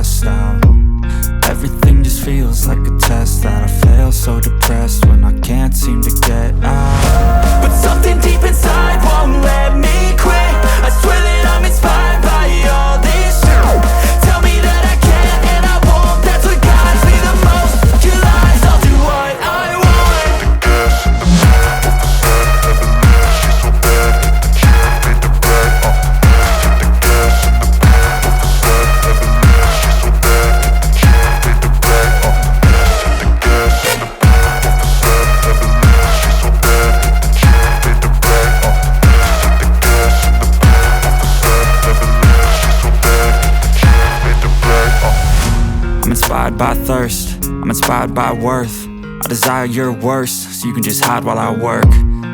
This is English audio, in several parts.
stressed out. Everything just feels like a test that I fail, so depressed when I can't seem to get out. But something deep inside won't let me quit. I swear that I'm inspired by all this shit. Tell me that I can and I won't, that's what guides me the most. Your lies, I'll do what I want. The gas in the back of the set, never leave, she's so bad. She made the brag, hit the gas in the back of the set, never leave, she's so bad. She made the brag, hit the gas in the back of the set, never leave, she's so bad. She made the brag, hit the gas in the back of the set, never leave, she's so bad. She made the brag, I'm inspired by thirst, I'm inspired by worth. I desire your worst, so you can just hide while I work.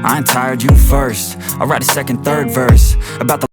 I ain't tired, you first. I'll write a second, third verse about the